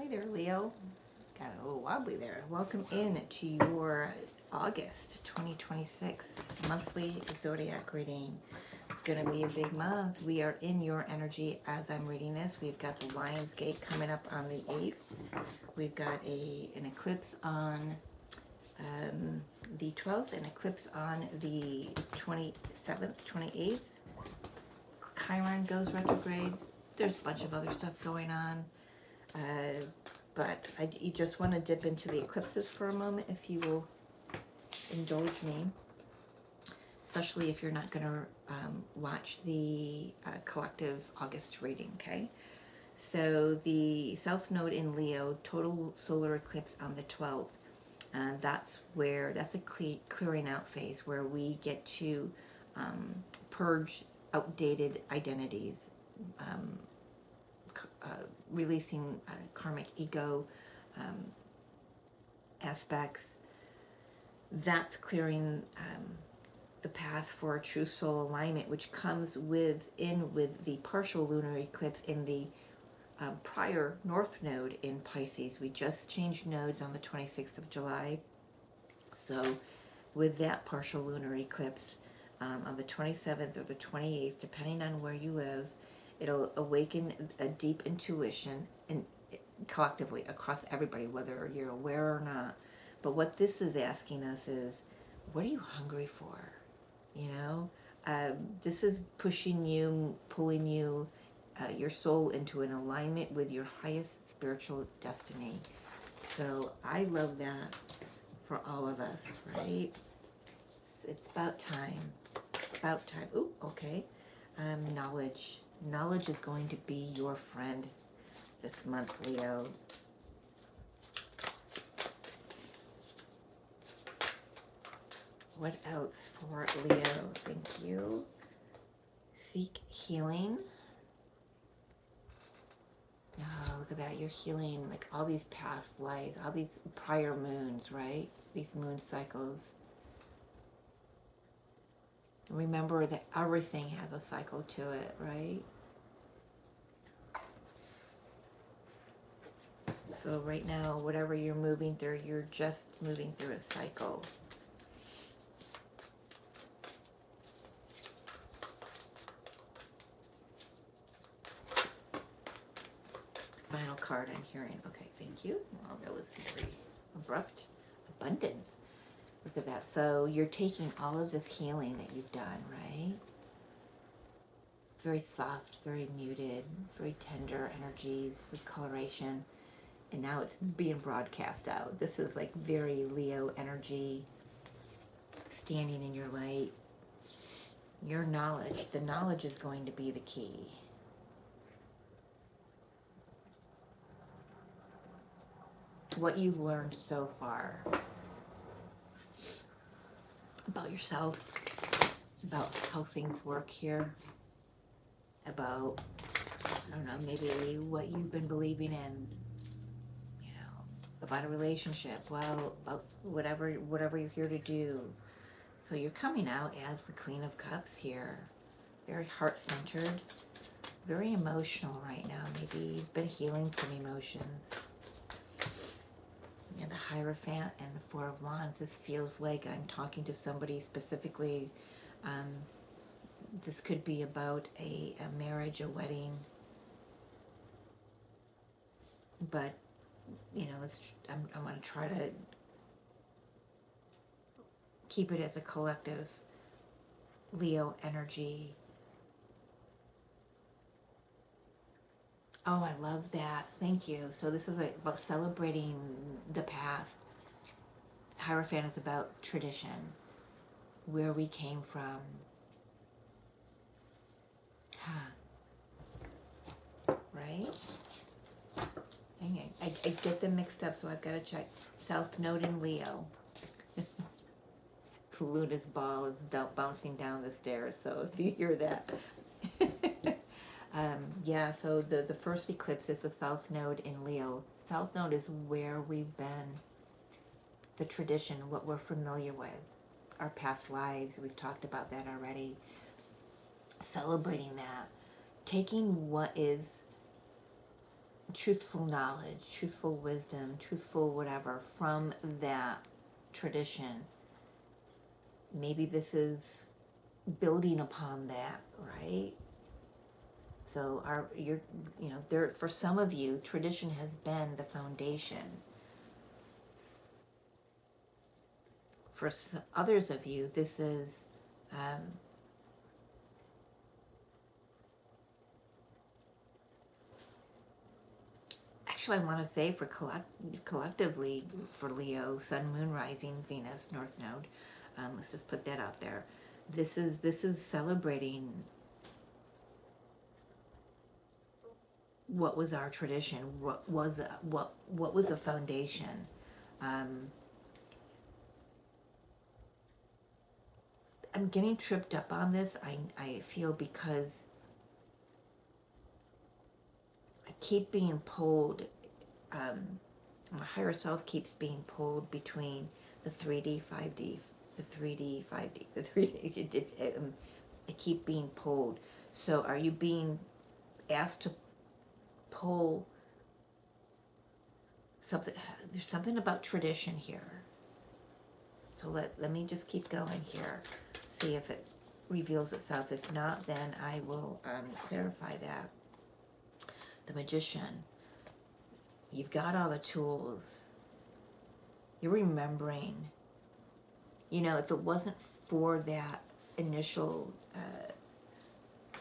Hi there, Leo. Got a little wobbly there. Welcome in to your August 2026 monthly zodiac reading. It's going to be a big month. We are in your energy as I'm reading this. We've got the Lion's Gate coming up on the 8th. We've got an eclipse on the 12th, an eclipse on the 27th, 28th. Chiron goes retrograde. There's a bunch of other stuff going on. But you just want to dip into the eclipses for a moment, if you will indulge me, especially if you're not going to watch the collective August reading, okay? So the South Node in Leo, total solar eclipse on the 12th. That's a clearing out phase where we get to purge outdated identities, um, releasing karmic ego um, aspects. That's clearing the path for a true soul alignment, which comes with the partial lunar eclipse in the prior North Node in Pisces. We just changed nodes on the 26th of July. So with that partial lunar eclipse on the 27th or the 28th, depending on where you live, it'll awaken a deep intuition and collectively across everybody, whether you're aware or not. But what this is asking us is, what are you hungry for? You know, this is pushing you, pulling you, your soul into an alignment with your highest spiritual destiny. So I love that for all of us, right? It's about time. About time. Ooh, okay. Knowledge. Knowledge is going to be your friend this month, Leo. What else for Leo? Thank you. Seek healing. Oh, look at that. You're healing like all these past lives, all these prior moons, right? These moon cycles. Remember that everything has a cycle to it, right? So right now, whatever you're moving through, you're just moving through a cycle. Final card I'm hearing. Okay, thank you. Well, that was very abrupt. Abundance. Look at that. So you're taking all of this healing that you've done, right? Very soft, very muted, very tender energies with coloration. And now it's being broadcast out. This is like very Leo energy, standing in your light. Your knowledge, the knowledge is going to be the key. What you've learned so far about yourself, about how things work here, about, I don't know, maybe what you've been believing in, you know, about a relationship, well, about whatever you're here to do. So you're coming out as the Queen of Cups here, very heart-centered, very emotional right now. Maybe you've been healing some emotions. And the Hierophant and the Four of Wands, this feels like I'm talking to somebody specifically. This could be about a marriage, a wedding. But, you know, I'm going to try to keep it as a collective Leo energy. Oh, I love that. Thank you. So this is about celebrating the past. Hierophant is about tradition, where we came from. Right? Hang on. I get them mixed up, so I've got to check. South Node in Leo. Luna's ball is bouncing down the stairs, so if you hear that. Yeah, so the first eclipse is the South Node in Leo. South Node is where we've been, the tradition, what we're familiar with, our past lives. We've talked about that already. Celebrating that, taking what is truthful knowledge, truthful wisdom, truthful whatever from that tradition. Maybe this is building upon that, right? So there for some of you, tradition has been the foundation. For others of you, this is um, actually, I want to say for collectively for Leo, Sun, Moon, Rising, Venus, North Node. Let's just put that out there. This is celebrating what was our tradition, what was the foundation. Um, I'm getting tripped up on this. I feel because I keep being pulled. Um, my higher self keeps being pulled between the 3D, 5D, the 3D, 5D, the 3D. I keep being pulled. So are you being asked to pull something? There's something about tradition here. So let me just keep going here. See if it reveals itself. If not, then I will clarify that. The Magician. You've got all the tools. You're remembering. If it wasn't for that initial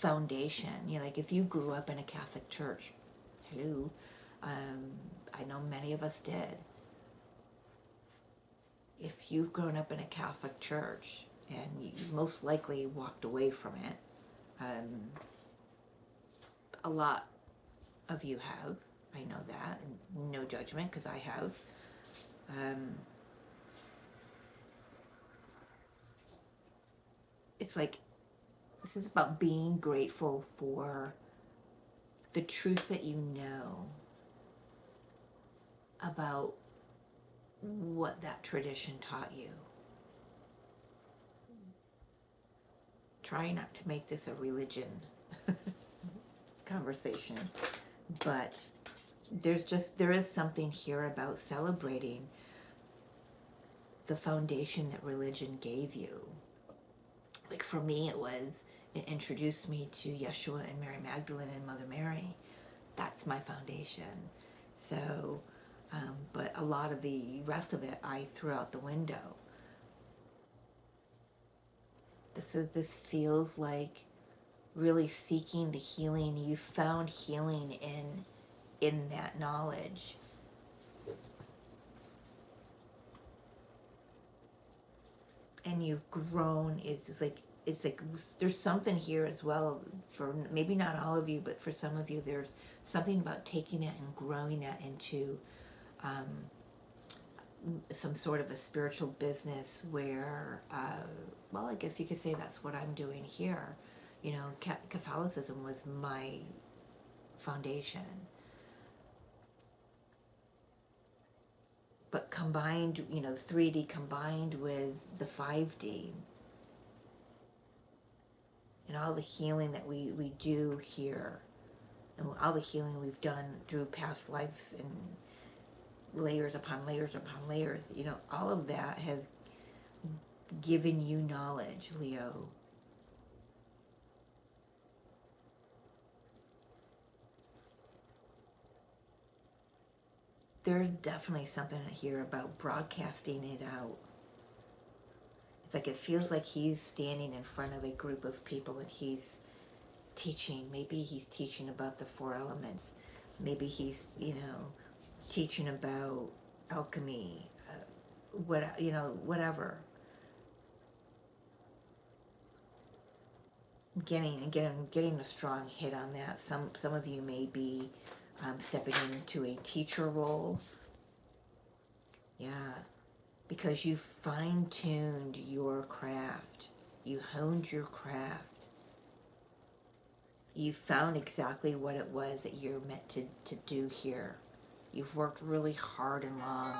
foundation, like if you grew up in a Catholic church, who I know many of us did. If you've grown up in a Catholic church and you most likely walked away from it, a lot of you have. I know that, and no judgment because I have. Um, it's like this is about being grateful for the truth that you know about what that tradition taught you. Try not to make this a religion conversation, but there is something here about celebrating the foundation that religion gave you. Like for me, it introduced me to Yeshua and Mary Magdalene and Mother Mary. That's my foundation. So, but a lot of the rest of it I threw out the window. This feels like really seeking the healing. You found healing in that knowledge. And you've grown. It's like there's something here as well for maybe not all of you, but for some of you, there's something about taking it and growing that into um, some sort of a spiritual business where, well, I guess you could say that's what I'm doing here. Catholicism was my foundation, but combined, 3D combined with the 5D and all the healing that we do here and all the healing we've done through past lives and layers upon layers upon layers, all of that has given you knowledge, Leo. There's definitely something here about broadcasting it out. It's like it feels like he's standing in front of a group of people and he's teaching. Maybe he's teaching about the four elements. Maybe he's, teaching about alchemy, whatever. Getting a strong hit on that. Some of you may be stepping into a teacher role. Yeah, because you fine-tuned your craft. You honed your craft. You found exactly what it was that you're meant to do here. You've worked really hard and long,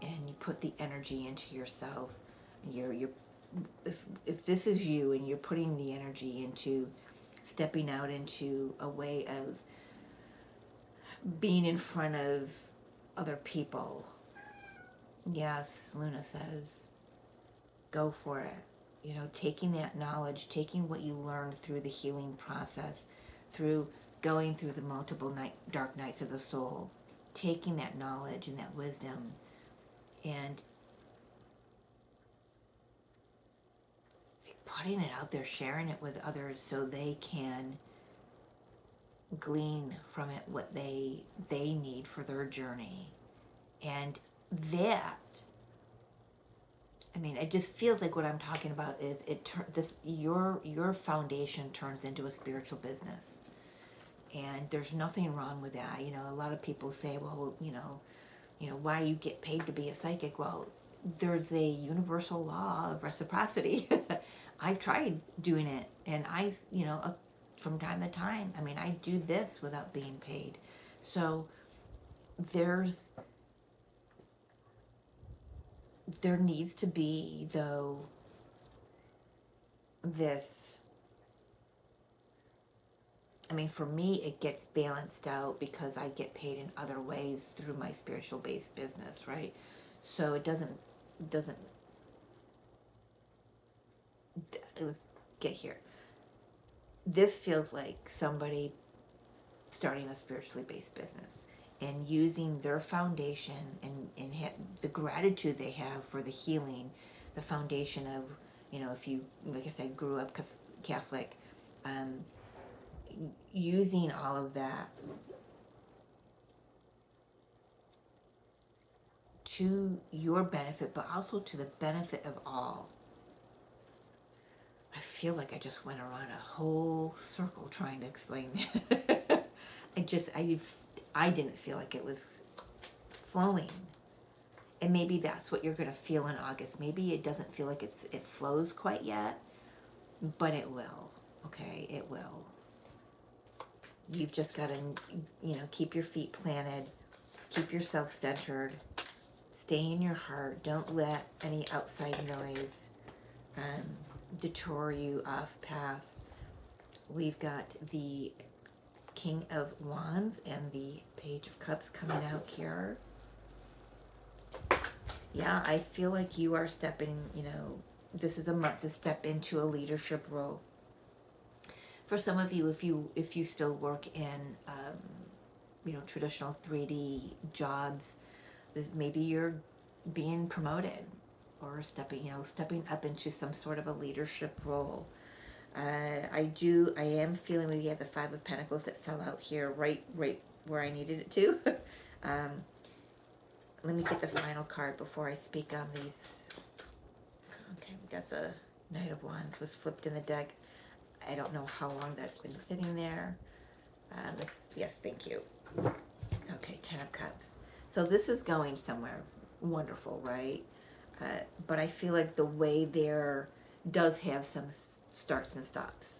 and you put the energy into yourself. You're if this is you and you're putting the energy into stepping out into a way of being in front of other people. Yes, Luna says, go for it. You know, taking that knowledge, taking what you learned through the healing process, through going through the multiple dark nights of the soul, taking that knowledge and that wisdom and putting it out there, sharing it with others so they can glean from it what they need for their journey. And that, I mean, it just feels like what I'm talking about is your foundation turns into a spiritual business, and there's nothing wrong with that. You know, a lot of people say, well, why do you get paid to be a psychic? Well, there's a universal law of reciprocity. I've tried doing it, and from time to time, I mean, I do this without being paid. So there's there needs to be, though, this, I mean, for me, it gets balanced out because I get paid in other ways through my spiritual based business, right? So it doesn't let's get here. This feels like somebody starting a spiritually based business and using their foundation and the gratitude they have for the healing, the foundation of, if you, like I said, grew up Catholic, um, using all of that to your benefit, but also to the benefit of all. I feel like I just went around a whole circle trying to explain that. I didn't feel like it was flowing. And maybe that's what you're going to feel in August. Maybe it doesn't feel like it flows quite yet, but it will. Okay, it will. You've just got to, keep your feet planted, keep yourself centered, stay in your heart. Don't let any outside noise detour you off path. We've got the King of Wands and the Page of Cups coming out here. Yeah, I feel like you are stepping, this is a month to step into a leadership role. For some of you, if you still work in, traditional 3D jobs, maybe you're being promoted or stepping up into some sort of a leadership role. I am feeling we have the Five of Pentacles that fell out here right where I needed it to. Let me get the final card before I speak on these. Okay, we got the Knight of Wands was flipped in the deck. I don't know how long that's been sitting there. Yes, thank you. Okay, Ten of Cups. So this is going somewhere wonderful, right? But I feel like the way there does have some starts and stops.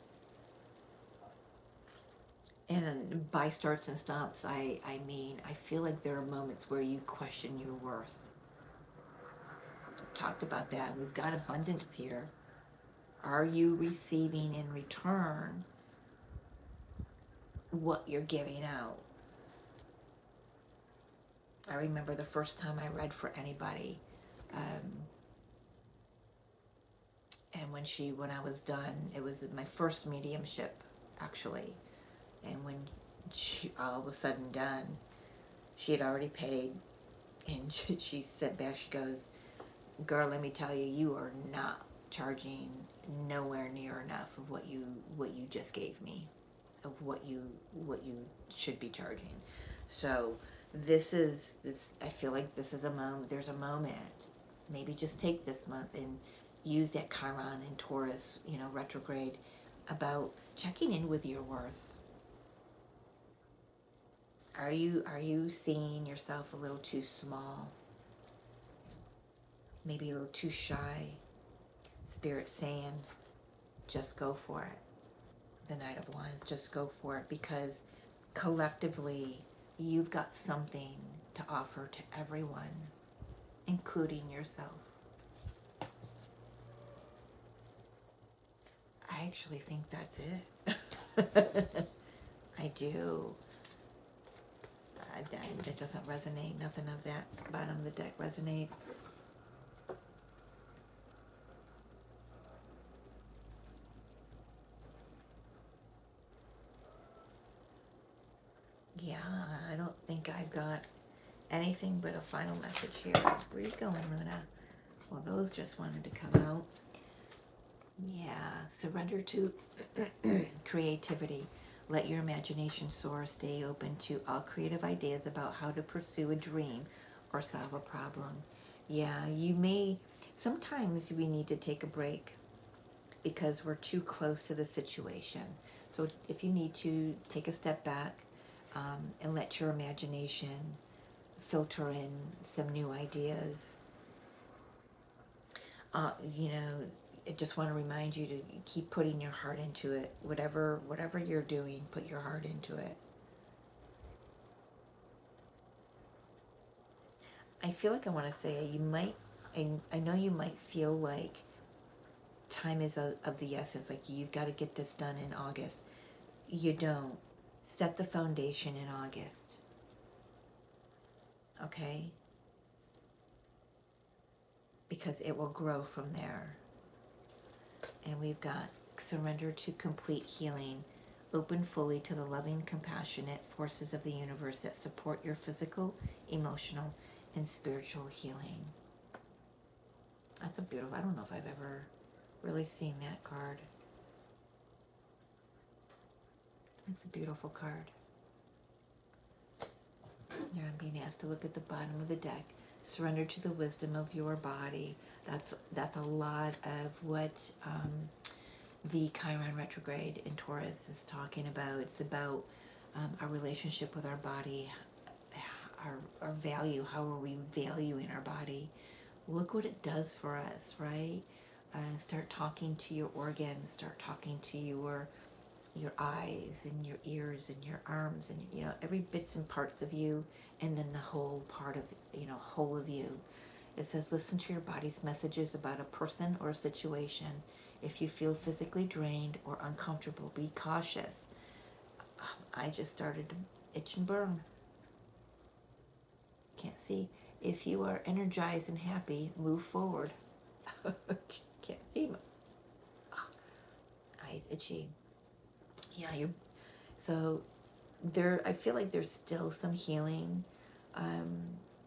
And by starts and stops, I mean, I feel like there are moments where you question your worth. I've talked about that. We've got abundance here. Are you receiving in return what you're giving out? I remember the first time I read for anybody, and when I was done, it was my first mediumship, actually. And when she all of a sudden done, she had already paid, and she said back, she goes, "Girl, let me tell you, you are not charging nowhere near enough of what you just gave me, of what you should be charging." So this. I feel like this is a moment. There's a moment. Maybe just take this month and use that Chiron and Taurus, retrograde, about checking in with your worth. Are you seeing yourself a little too small? Maybe a little too shy? Spirit saying, just go for it. The Knight of Wands, just go for it, because collectively you've got something to offer to everyone, including yourself. I actually think that's it. I do. that doesn't resonate. Nothing of that bottom of the deck resonates. Yeah, I don't think I've got anything but a final message here. Where are you going, Luna? Well, those just wanted to come out. Yeah, surrender to creativity. Let your imagination soar. Stay open to all creative ideas about how to pursue a dream or solve a problem. Yeah, you may, sometimes we need to take a break because we're too close to the situation. So if you need to take a step back and let your imagination filter in some new ideas, you know, I just want to remind you to keep putting your heart into it. Whatever you're doing, put your heart into it. I feel like I want to say you might. I know you might feel like time is of the essence. Like you've got to get this done in August. You don't. Set the foundation in August. Okay, because it will grow from there. And we've got surrender to complete healing. Open fully to the loving, compassionate forces of the universe that support your physical, emotional, and spiritual healing. That's a beautiful, I don't know if I've ever really seen that card. It's a beautiful card. Here I'm being asked to look at the bottom of the deck. Surrender to the wisdom of your body. That's a lot of what the Chiron retrograde in Taurus is talking about. It's about our relationship with our body, our value. How are we valuing our body? Look what it does for us, right? Start talking to your organs. Start talking to your eyes and your ears and your arms and every bits and parts of you, and then the whole part of whole of you. It says listen to your body's messages about a person or a situation. If you feel physically drained or uncomfortable, be cautious. I just started to itch and burn. Can't see. If you are energized and happy, move forward. Can't see. Eyes itchy. Yeah, you're so there. I feel like there's still some healing um,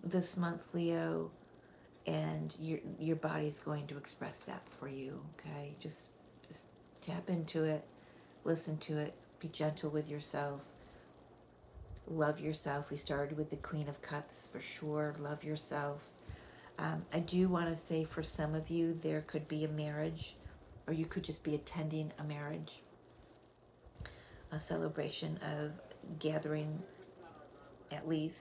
this month, Leo, and your body's going to express that for you. Okay, just tap into it, listen to it, be gentle with yourself, love yourself. We started with the Queen of Cups for sure. Love yourself. I do want to say for some of you, there could be a marriage, or you could just be attending a marriage, a celebration of gathering at least.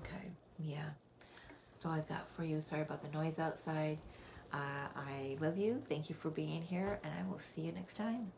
Okay, yeah. That's all I've got for you. Sorry about the noise outside. I love you. Thank you for being here, and I will see you next time.